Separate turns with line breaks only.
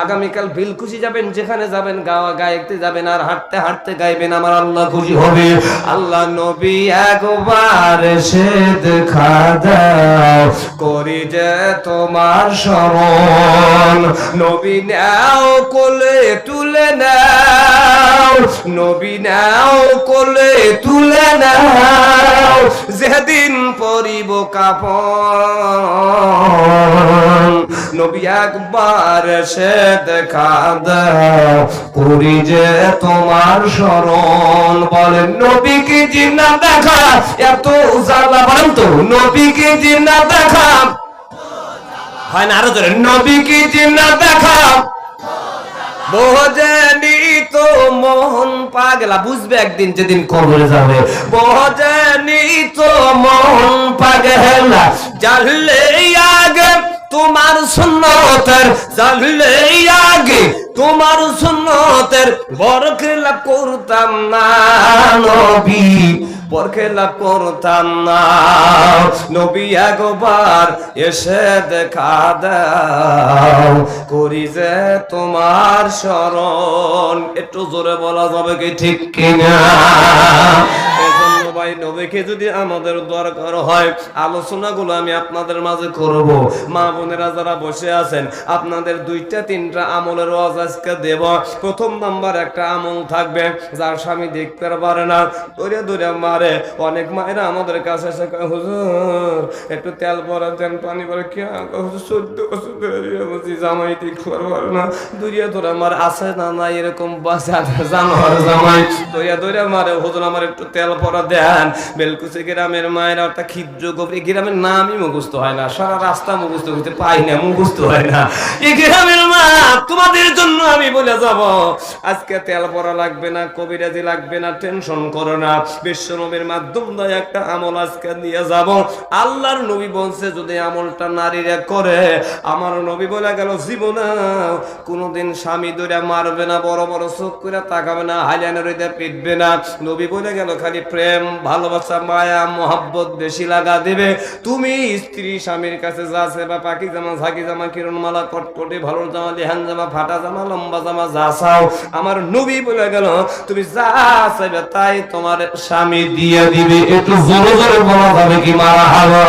আগামীকাল বিল খুশি যাবেন, যেখানে যাবেন গাইতে যাবেন আর হাঁটতে হাঁটতে গাইবেন, আমার আল্লাহ খুশি হবে। আল্লাহ নবী একবার সে দেখা দাও, করি যে তোমার স্মরণ। নবী নাও কোলে তুলে নাও, নবী নাও কোলে তুলে নাও, যেদিন পরিব কাফন। নবী একবার সে দেখা দাও, করি যে তোমার স্মরণ। বলেন নবীকে জিন্না দেখা এত উজালা, বলেন তো নবীকে জিন্না দেখা হয় না, আরো জোরে নবীকে জিন্না দেখা বোঝেনি তো মোহন পাগলা, বুঝবে একদিন যেদিন কবরে যাবে। বোঝেনি তো মোহন পাগলা, জানলে আগে তোমার সুন্নতের, জানলে আগে তোমার সুন্নতের বরখেলা করতাম না নবী, বরখেলা করতাম না। নবী একবার এসে দেখা দাও, করি যে তোমার স্মরণ। একটু জোরে বলা যাবে কি ঠিক কিনা? ভাই নবীকে যদি আমাদের দরকার হয়, আলোচনাগুলো আমি আপনাদের মাঝে করব। মা বোনেরা যারা বসে আছেন, আপনাদের দুইটা তিনটা আমলের ওয়াজ আজকে দেব। প্রথম নাম্বার একটা আমল থাকবে, যার স্বামী দেখতে পারে না, দৌড়ে দৌড়ে মারে। অনেক মায়েরা আমাদের কাছে এসে কয়, হুজুর একটু তেল ভরা দেন, পানি ভরে। কে হুজুর 14 বছর ধরে বলছি জামাই দেখতে পারে না, দৌড়িয়া দৌড়ে মারে। আছে না নাই এরকম জানোয়ার জামাই, দৌড়িয়া দৌড়ে মারে। হুজুর আমার একটু তেল ভরা দেন। বেলকুচি গ্রামের মায়ের অর্থাৎ ক্ষিদ্র গভীর গ্রামের নামই মুখস্থ হয় না, সারা রাস্তা মুখস্থ করতে পাই না, মুখস্থ হয় না। এই গ্রামের মা তোমাদের জন্য আমি বলে যাব, আজকে তেল পড়া লাগবে না, কবিরাজি লাগবে না, টেনশন করো না। বিশ্ব নবীর মাধ্যম দিয়ে একটা আমল আজকে নিয়ে যাব। আল্লাহর নবী বলছে যদি আমলটা নারীরা করে, আমার নবী বলে গেল জীবনে কোনোদিন স্বামী ধরে মারবে না, বড় বড় চোখ করে তাকাবে না, হাইলানের হৃদয়ে পিটবে না। নবী বলে গেল খালি প্রেম ভালোবাসা মায়া মহব্বত বেশি লাগা দেবে। তুমি স্ত্রী স্বামীর কাছে যা সেবা, পাখি জামা ঝাঁকি জামা কিরণমালা কটকটি ভালো জামা লেহান জামা ফাটা জামা লম্বা জামা যা চাও, আমার নবী বলে গেল তুমি যা চাইবে তাই তোমার স্বামী দিয়ে দিবে। একটু জোরে জোরে বলা যাবে কি মারা হাওয়া।